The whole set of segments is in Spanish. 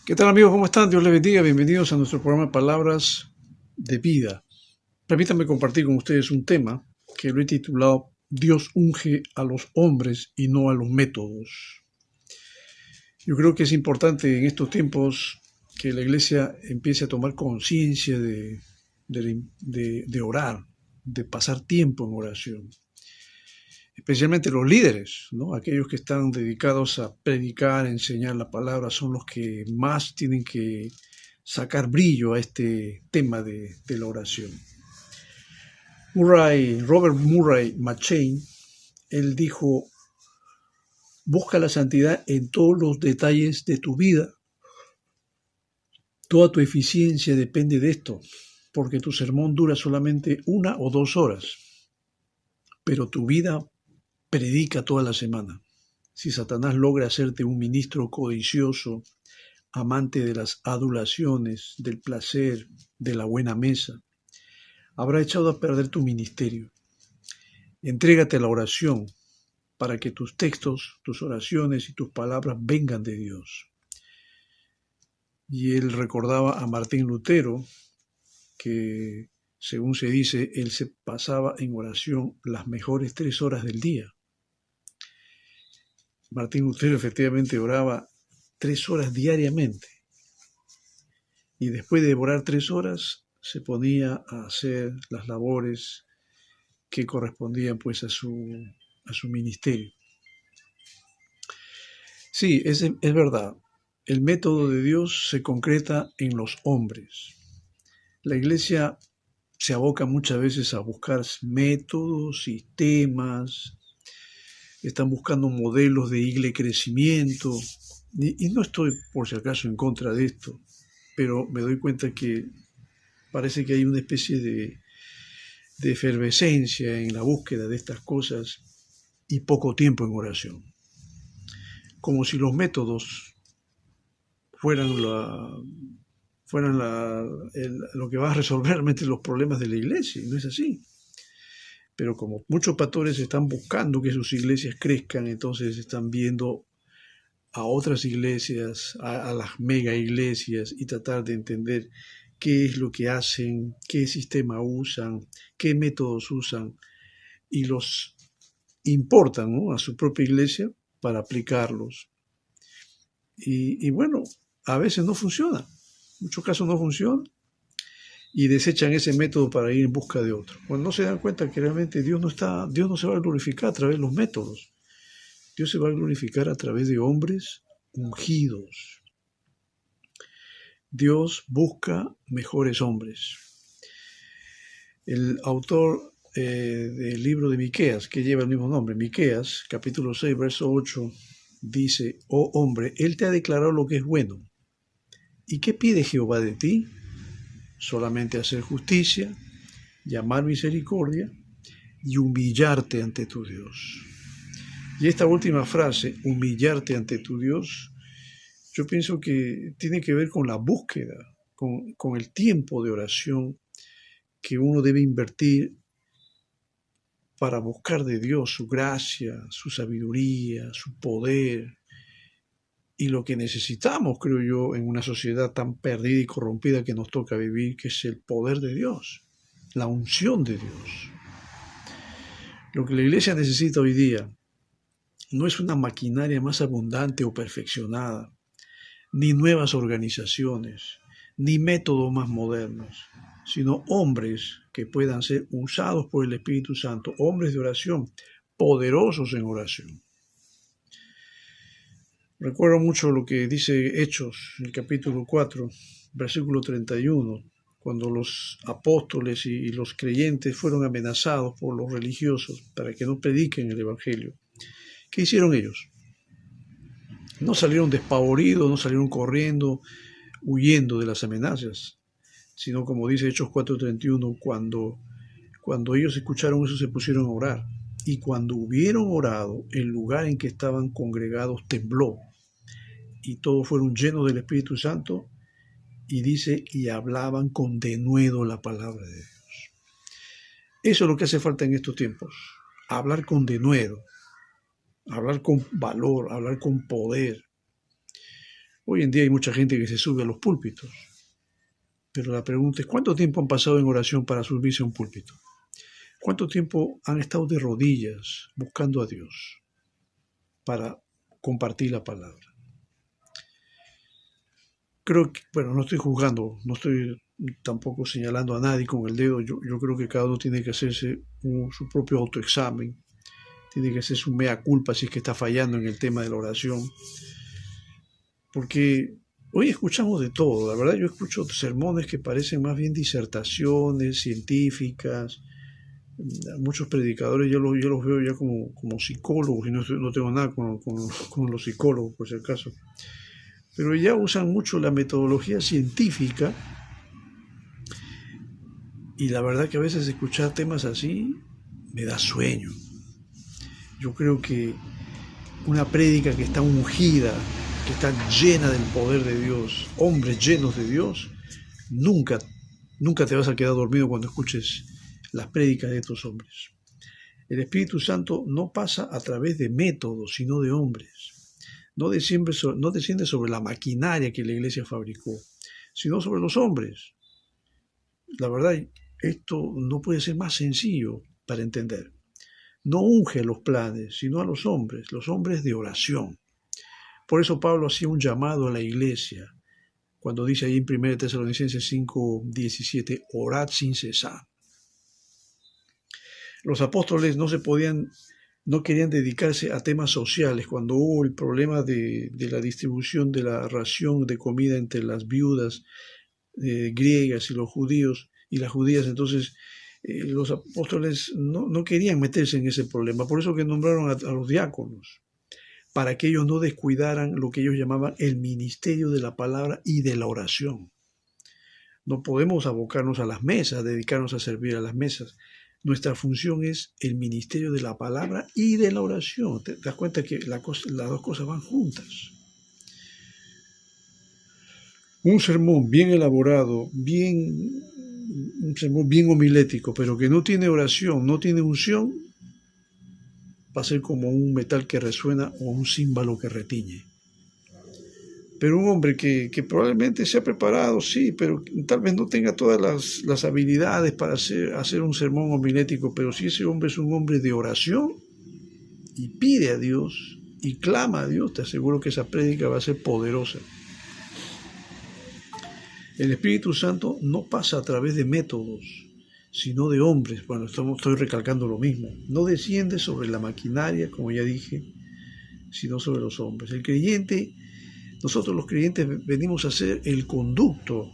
¿Qué tal amigos? ¿Cómo están? Dios les bendiga. Bienvenidos a nuestro programa Palabras de Vida. Permítanme compartir con ustedes un tema que lo he titulado Dios unge a los hombres y no a los métodos. Yo creo que es importante en estos tiempos que la iglesia empiece a tomar conciencia de orar, de pasar tiempo en oración. Especialmente los líderes, ¿no? Aquellos que están dedicados a predicar, a enseñar la palabra, son los que más tienen que sacar brillo a este tema de la oración. Robert Murray McCheyne, él dijo, busca la santidad en todos los detalles de tu vida. Toda tu eficiencia depende de esto, porque tu sermón dura solamente 1 o 2 horas, pero tu vida predica toda la semana. Si Satanás logra hacerte un ministro codicioso, amante de las adulaciones, del placer, de la buena mesa, habrá echado a perder tu ministerio. Entrégate a la oración para que tus textos, tus oraciones y tus palabras vengan de Dios. Y él recordaba a Martín Lutero que, según se dice, él se pasaba en oración las mejores 3 horas del día. Martín Lutero efectivamente oraba 3 horas diariamente. Y después de orar 3 horas, se ponía a hacer las labores que correspondían pues a su ministerio. Sí, es verdad. El método de Dios se concreta en los hombres. La iglesia se aboca muchas veces a buscar métodos, sistemas, están buscando modelos de crecimiento, y no estoy por si acaso en contra de esto, pero me doy cuenta que parece que hay una especie de efervescencia en la búsqueda de estas cosas y poco tiempo en oración. Como si los métodos fueran lo que va a resolver realmente los problemas de la iglesia, y no es así. Pero como muchos pastores están buscando que sus iglesias crezcan, entonces están viendo a otras iglesias, a las mega iglesias, y tratar de entender qué es lo que hacen, qué sistema usan, qué métodos usan, y los importan, ¿no?, a su propia iglesia para aplicarlos. Y bueno, a veces no funciona, en muchos casos no funciona, y desechan ese método para ir en busca de otro. Cuando no se dan cuenta que realmente Dios no se va a glorificar a través de los métodos. Dios se va a glorificar a través de hombres ungidos. Dios busca mejores hombres. El autor del libro de Miqueas, que lleva el mismo nombre, Miqueas, capítulo 6, verso 8, dice, oh hombre, Él te ha declarado lo que es bueno. ¿Y qué pide Jehová de ti? Solamente hacer justicia, llamar misericordia y humillarte ante tu Dios. Y esta última frase, humillarte ante tu Dios, yo pienso que tiene que ver con la búsqueda, con el tiempo de oración que uno debe invertir para buscar de Dios su gracia, su sabiduría, su poder, y lo que necesitamos, creo yo, en una sociedad tan perdida y corrompida que nos toca vivir, que es el poder de Dios, la unción de Dios. Lo que la iglesia necesita hoy día no es una maquinaria más abundante o perfeccionada, ni nuevas organizaciones, ni métodos más modernos, sino hombres que puedan ser usados por el Espíritu Santo, hombres de oración, poderosos en oración. Recuerdo mucho lo que dice Hechos, el capítulo 4, versículo 31, cuando los apóstoles y los creyentes fueron amenazados por los religiosos para que no prediquen el Evangelio. ¿Qué hicieron ellos? No salieron despavoridos, no salieron corriendo, huyendo de las amenazas, sino como dice Hechos 4:31, cuando ellos escucharon eso se pusieron a orar. Y cuando hubieron orado, el lugar en que estaban congregados tembló, y todos fueron llenos del Espíritu Santo, y dice, y hablaban con denuedo la palabra de Dios. Eso es lo que hace falta en estos tiempos, hablar con denuedo, hablar con valor, hablar con poder. Hoy en día hay mucha gente que se sube a los púlpitos, pero la pregunta es, ¿cuánto tiempo han pasado en oración para subirse a un púlpito? ¿Cuánto tiempo han estado de rodillas buscando a Dios para compartir la palabra? Creo que, bueno, no estoy juzgando, no estoy tampoco señalando a nadie con el dedo. Yo creo que cada uno tiene que hacerse su propio autoexamen, tiene que hacer su mea culpa si es que está fallando en el tema de la oración. Porque hoy escuchamos de todo, la verdad yo escucho sermones que parecen más bien disertaciones científicas. Muchos predicadores yo los veo ya como psicólogos, y no tengo nada con los psicólogos, por si acaso. Pero ya usan mucho la metodología científica, y la verdad que a veces escuchar temas así me da sueño. Yo creo que una prédica que está ungida, que está llena del poder de Dios, hombres llenos de Dios, nunca te vas a quedar dormido cuando escuches las prédicas de estos hombres. El Espíritu Santo no pasa a través de métodos, sino de hombres. No desciende sobre la maquinaria que la iglesia fabricó, sino sobre los hombres. La verdad, esto no puede ser más sencillo para entender. No unge a los planes, sino a los hombres de oración. Por eso Pablo hacía un llamado a la iglesia, cuando dice ahí en 1 Tesalonicenses 5:17, orad sin cesar. Los apóstoles no querían dedicarse a temas sociales. Cuando hubo el problema de la distribución de la ración de comida entre las viudas griegas y los judíos y las judías, entonces los apóstoles no querían meterse en ese problema. Por eso que nombraron a los diáconos, para que ellos no descuidaran lo que ellos llamaban el ministerio de la palabra y de la oración. No podemos abocarnos a las mesas, dedicarnos a servir a las mesas. Nuestra función es el ministerio de la palabra y de la oración. ¿Te das cuenta que las dos cosas van juntas? Un sermón bien elaborado, un sermón bien homilético, pero que no tiene oración, no tiene unción, va a ser como un metal que resuena o un címbalo que retiñe. Pero un hombre que probablemente sea preparado, sí, pero tal vez no tenga todas las habilidades para hacer un sermón homilético, pero si ese hombre es un hombre de oración y pide a Dios y clama a Dios, te aseguro que esa prédica va a ser poderosa. El Espíritu Santo no pasa a través de métodos, sino de hombres. Bueno, estoy recalcando lo mismo. No desciende sobre la maquinaria, como ya dije, sino sobre los hombres. Nosotros los creyentes venimos a ser el conducto,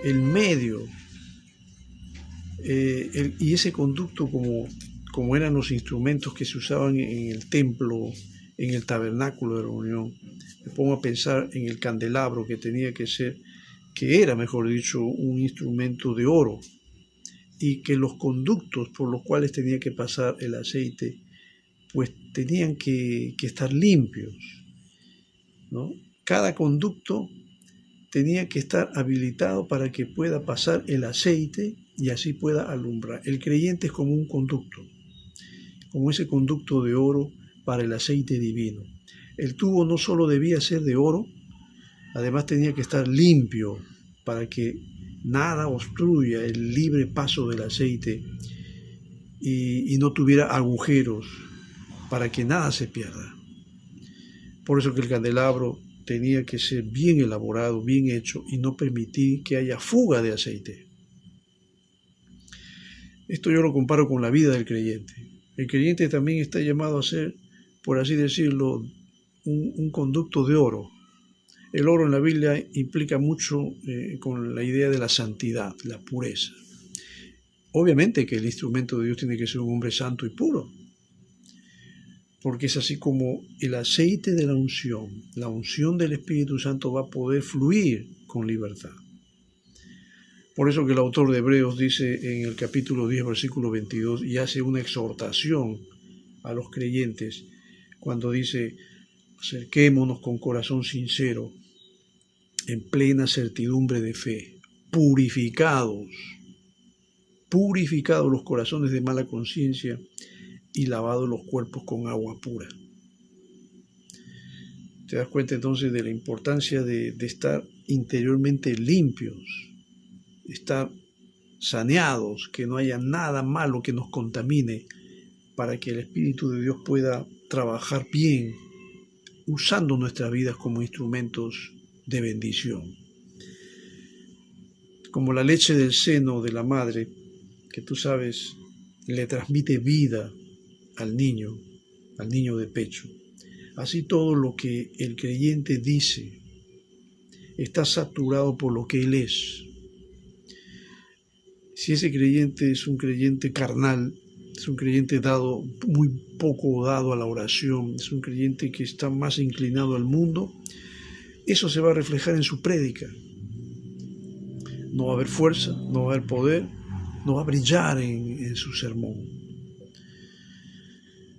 el medio, y ese conducto como eran los instrumentos que se usaban en el templo, en el tabernáculo de reunión. Me pongo a pensar en el candelabro que era, mejor dicho, un instrumento de oro, y que los conductos por los cuales tenía que pasar el aceite, pues tenían que estar limpios, ¿no? Cada conducto tenía que estar habilitado para que pueda pasar el aceite y así pueda alumbrar. El creyente es como un conducto, como ese conducto de oro para el aceite divino. El tubo no solo debía ser de oro, además tenía que estar limpio para que nada obstruya el libre paso del aceite y no tuviera agujeros, para que nada se pierda. Por eso que el candelabro tenía que ser bien elaborado, bien hecho, y no permitir que haya fuga de aceite. Esto yo lo comparo con la vida del creyente. El creyente también está llamado a ser, por así decirlo, un conducto de oro. El oro en la Biblia implica mucho con la idea de la santidad, la pureza. Obviamente que el instrumento de Dios tiene que ser un hombre santo y puro, porque es así como el aceite de la unción del Espíritu Santo va a poder fluir con libertad. Por eso que el autor de Hebreos dice en el capítulo 10, versículo 22, y hace una exhortación a los creyentes cuando dice, acerquémonos con corazón sincero, en plena certidumbre de fe, purificados los corazones de mala conciencia y lavados los cuerpos con agua pura. te das cuenta entonces de la importancia de estar interiormente limpios, estar saneados, que no haya nada malo que nos contamine, para que el Espíritu de Dios pueda trabajar bien, usando nuestras vidas como instrumentos de bendición. Como la leche del seno de la madre, que tú sabes, le transmite vida al niño de pecho. Así todo lo que el creyente dice está saturado por lo que él es. Si ese creyente es un creyente carnal, es un creyente muy poco dado a la oración, es un creyente que está más inclinado al mundo, eso se va a reflejar en su prédica. No va a haber fuerza, no va a haber poder, no va a brillar en su sermón.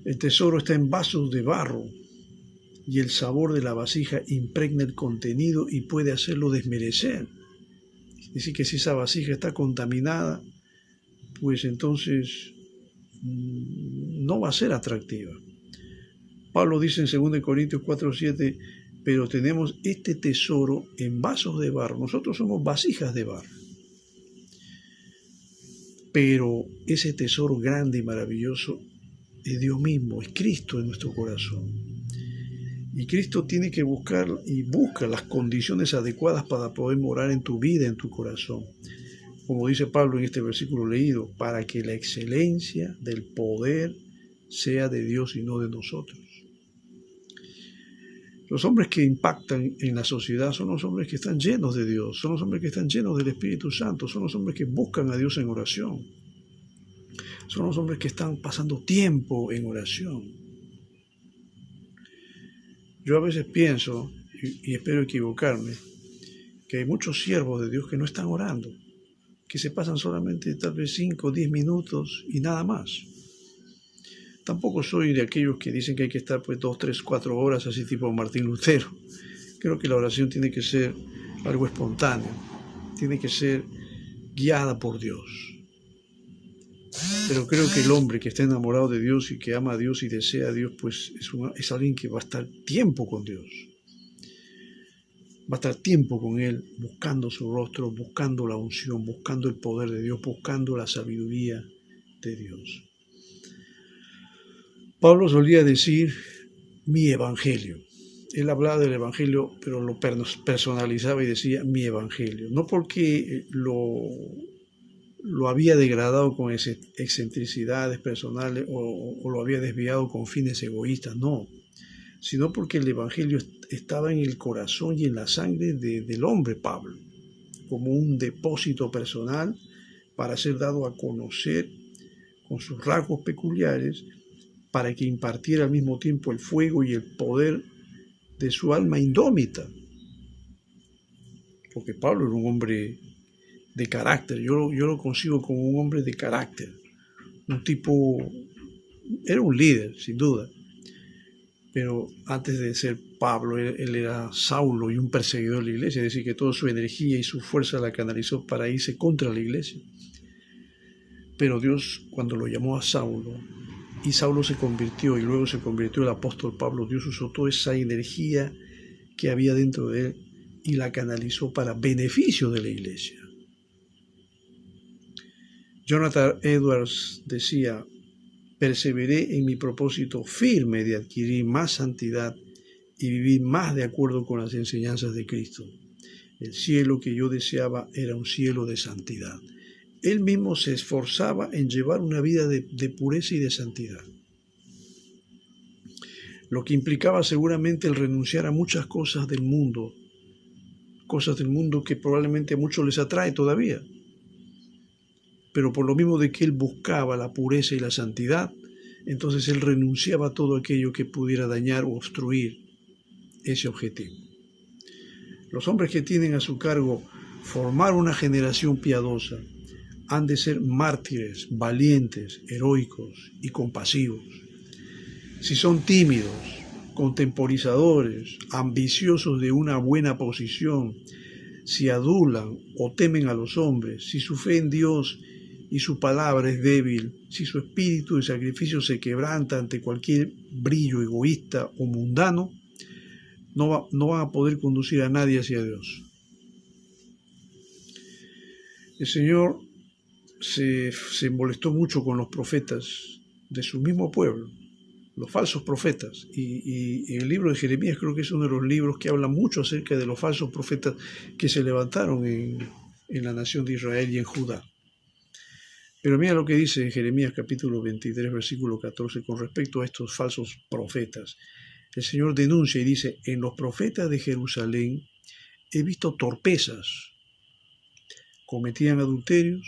El tesoro está en vasos de barro y el sabor de la vasija impregna el contenido y puede hacerlo desmerecer. Es decir, que si esa vasija está contaminada, pues entonces no va a ser atractiva. Pablo dice en 2 Corintios 4:7, pero tenemos este tesoro en vasos de barro. Nosotros somos vasijas de barro. Pero ese tesoro grande y maravilloso es Dios mismo, es Cristo en nuestro corazón. Y Cristo tiene que buscar y busca las condiciones adecuadas para poder morar en tu vida, en tu corazón. Como dice Pablo en este versículo leído, para que la excelencia del poder sea de Dios y no de nosotros. Los hombres que impactan en la sociedad son los hombres que están llenos de Dios, son los hombres que están llenos del Espíritu Santo, son los hombres que buscan a Dios en oración, son los hombres que están pasando tiempo en oración. Yo a veces pienso, y espero equivocarme, que hay muchos siervos de Dios que no están orando, que se pasan solamente tal vez 5 o 10 minutos y nada más. Tampoco soy de aquellos que dicen que hay que estar 2, 3, 4 horas, así tipo Martín Lutero. Creo que la oración tiene que ser algo espontáneo, tiene que ser guiada por Dios. Pero creo que el hombre que está enamorado de Dios y que ama a Dios y desea a Dios, pues es alguien que va a estar tiempo con Dios. Va a estar tiempo con Él, buscando su rostro, buscando la unción, buscando el poder de Dios, buscando la sabiduría de Dios. Pablo solía decir mi evangelio. Él hablaba del evangelio, pero lo personalizaba y decía mi evangelio. No porque lo había degradado con excentricidades personales o lo había desviado con fines egoístas, no, sino porque el evangelio estaba en el corazón y en la sangre del hombre Pablo, como un depósito personal para ser dado a conocer con sus rasgos peculiares, para que impartiera al mismo tiempo el fuego y el poder de su alma indómita. Porque Pablo era un hombre de carácter, yo lo concibo como un hombre de carácter, un tipo, era un líder, sin duda, pero antes de ser Pablo, él era Saulo y un perseguidor de la iglesia, es decir, que toda su energía y su fuerza la canalizó para irse contra la iglesia. Pero Dios, cuando lo llamó a Saulo, y Saulo se convirtió y luego se convirtió el apóstol Pablo, Dios usó toda esa energía que había dentro de él y la canalizó para beneficio de la iglesia. Jonathan Edwards decía, perseveré en mi propósito firme de adquirir más santidad y vivir más de acuerdo con las enseñanzas de Cristo. El cielo que yo deseaba era un cielo de santidad. Él mismo se esforzaba en llevar una vida de pureza y de santidad, lo que implicaba seguramente el renunciar a muchas cosas del mundo que probablemente a muchos les atrae todavía. Pero por lo mismo de que él buscaba la pureza y la santidad, entonces él renunciaba a todo aquello que pudiera dañar o obstruir ese objetivo. Los hombres que tienen a su cargo formar una generación piadosa han de ser mártires, valientes, heroicos y compasivos. Si son tímidos, contemporizadores, ambiciosos de una buena posición, si adulan o temen a los hombres, si su fe en Dios y su palabra es débil, si su espíritu de sacrificio se quebranta ante cualquier brillo egoísta o mundano, no van a poder conducir a nadie hacia Dios. El Señor se molestó mucho con los profetas de su mismo pueblo, los falsos profetas. Y el libro de Jeremías creo que es uno de los libros que habla mucho acerca de los falsos profetas que se levantaron en la nación de Israel y en Judá. Pero mira lo que dice en Jeremías capítulo 23, versículo 14, con respecto a estos falsos profetas. El Señor denuncia y dice: en los profetas de Jerusalén he visto torpezas, cometían adulterios,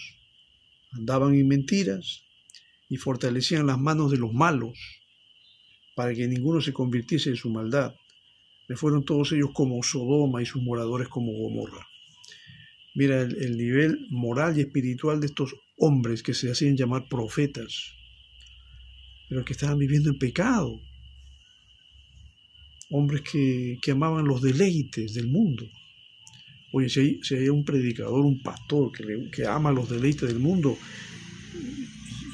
andaban en mentiras y fortalecían las manos de los malos para que ninguno se convirtiese en su maldad. Me fueron todos ellos como Sodoma y sus moradores como Gomorra. Mira el nivel moral y espiritual de estos hombres que se hacían llamar profetas, pero que estaban viviendo en pecado. Hombres que amaban los deleites del mundo. Oye, si hay un predicador, un pastor que ama los deleites del mundo,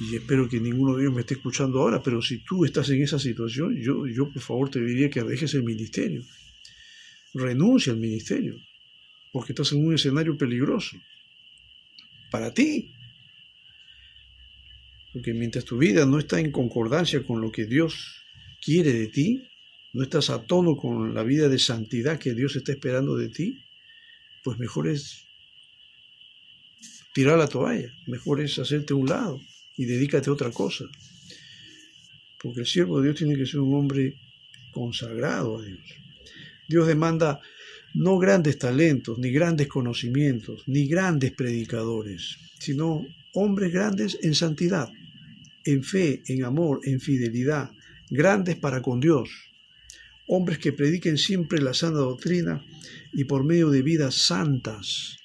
y espero que ninguno de ellos me esté escuchando ahora, pero si tú estás en esa situación, yo por favor te diría que dejes el ministerio. Renuncia al ministerio, porque estás en un escenario peligroso para ti. Porque mientras tu vida no está en concordancia con lo que Dios quiere de ti, no estás a tono con la vida de santidad que Dios está esperando de ti, pues mejor es tirar la toalla, mejor es hacerte a un lado y dedícate a otra cosa. Porque el siervo de Dios tiene que ser un hombre consagrado a Dios. Dios demanda no grandes talentos, ni grandes conocimientos, ni grandes predicadores, sino hombres grandes en santidad, en fe, en amor, en fidelidad, grandes para con Dios. Hombres que prediquen siempre la sana doctrina y por medio de vidas santas.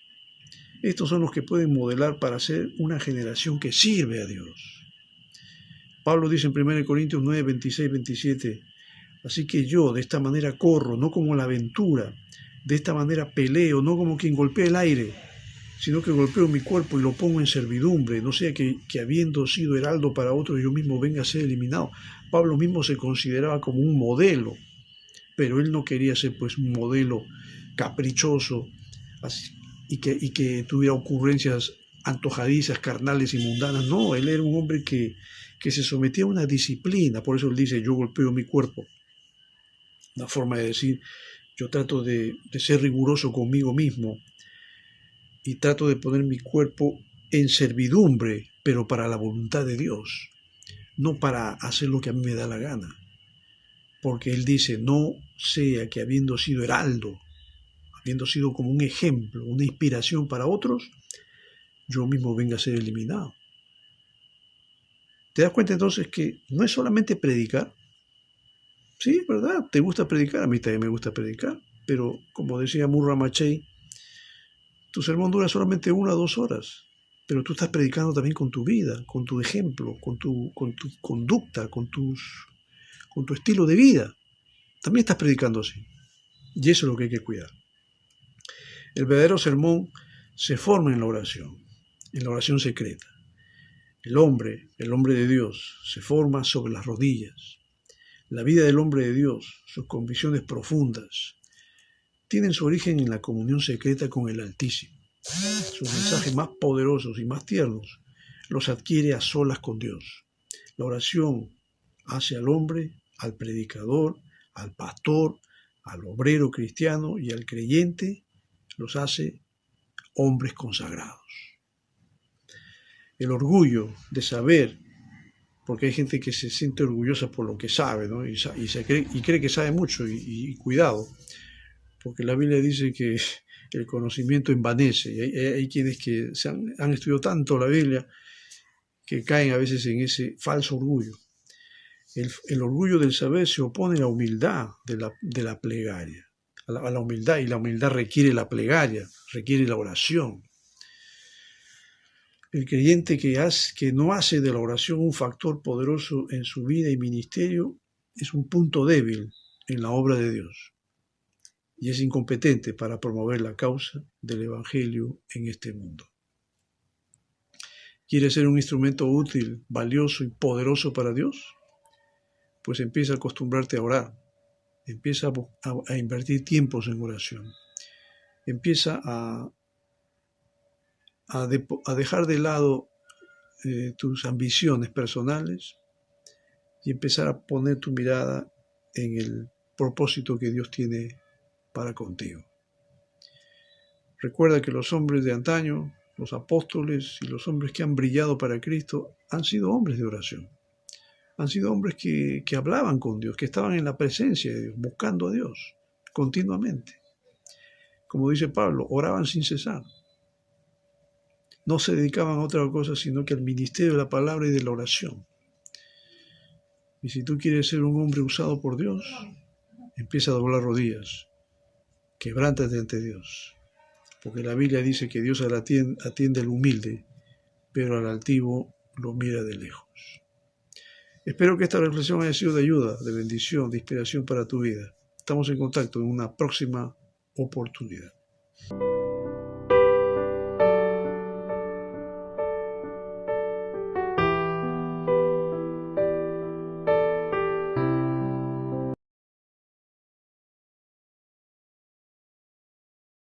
Estos son los que pueden modelar para ser una generación que sirve a Dios. Pablo dice en 1 Corintios 9, 26, 27, así que yo de esta manera corro, no como la aventura, de esta manera peleo, no como quien golpea el aire, sino que golpeo mi cuerpo y lo pongo en servidumbre, no sea que habiendo sido heraldo para otro yo mismo venga a ser eliminado. Pablo mismo se consideraba como un modelo, pero él no quería ser pues un modelo caprichoso y que tuviera ocurrencias antojadizas, carnales y mundanas. No, él era un hombre que se sometía a una disciplina. Por eso él dice: yo golpeo mi cuerpo. Una forma de decir: yo trato de ser riguroso conmigo mismo y trato de poner mi cuerpo en servidumbre, pero para la voluntad de Dios, no para hacer lo que a mí me da la gana. Porque él dice: no sea que habiendo sido heraldo, habiendo sido como un ejemplo, una inspiración para otros, yo mismo venga a ser eliminado. ¿Te das cuenta entonces que no es solamente predicar? Sí, ¿verdad? ¿Te gusta predicar? A mí también me gusta predicar, pero como decía Murray Machay, tu sermón dura solamente 1 o 2 horas, pero tú estás predicando también con tu vida, con tu ejemplo, con tu conducta, con tu estilo de vida. También estás predicando así. Y eso es lo que hay que cuidar. El verdadero sermón se forma en la oración secreta. El hombre de Dios, se forma sobre las rodillas. La vida del hombre de Dios, sus convicciones profundas, tienen su origen en la comunión secreta con el Altísimo. Sus mensajes más poderosos y más tiernos los adquiere a solas con Dios. La oración hace al hombre, al predicador, al pastor, al obrero cristiano y al creyente, los hace hombres consagrados. El orgullo de saber, porque hay gente que se siente orgullosa por lo que sabe, ¿no? y cree que sabe mucho, y cuidado, porque la Biblia dice que el conocimiento envanece, y hay quienes que han estudiado tanto la Biblia que caen a veces en ese falso orgullo. El orgullo del saber se opone a la humildad de la plegaria, a la humildad, y la humildad requiere la plegaria, requiere la oración. El creyente que no hace de la oración un factor poderoso en su vida y ministerio es un punto débil en la obra de Dios y es incompetente para promover la causa del Evangelio en este mundo. ¿Quieres ser un instrumento útil, valioso y poderoso para Dios? Pues empieza a acostumbrarte a orar. Empieza a invertir tiempos en oración. Empieza a dejar de lado tus ambiciones personales y empezar a poner tu mirada en el propósito que Dios tiene para contigo. Recuerda que los hombres de antaño, los apóstoles y los hombres que han brillado para Cristo han sido hombres de oración. Han sido hombres que hablaban con Dios, que estaban en la presencia de Dios, buscando a Dios continuamente. Como dice Pablo, oraban sin cesar. No se dedicaban a otra cosa sino que al ministerio de la palabra y de la oración. Y si tú quieres ser un hombre usado por Dios, empieza a doblar rodillas, quebrántate ante Dios. Porque la Biblia dice que Dios atiende al humilde, pero al altivo lo mira de lejos. Espero que esta reflexión haya sido de ayuda, de bendición, de inspiración para tu vida. Estamos en contacto en una próxima oportunidad.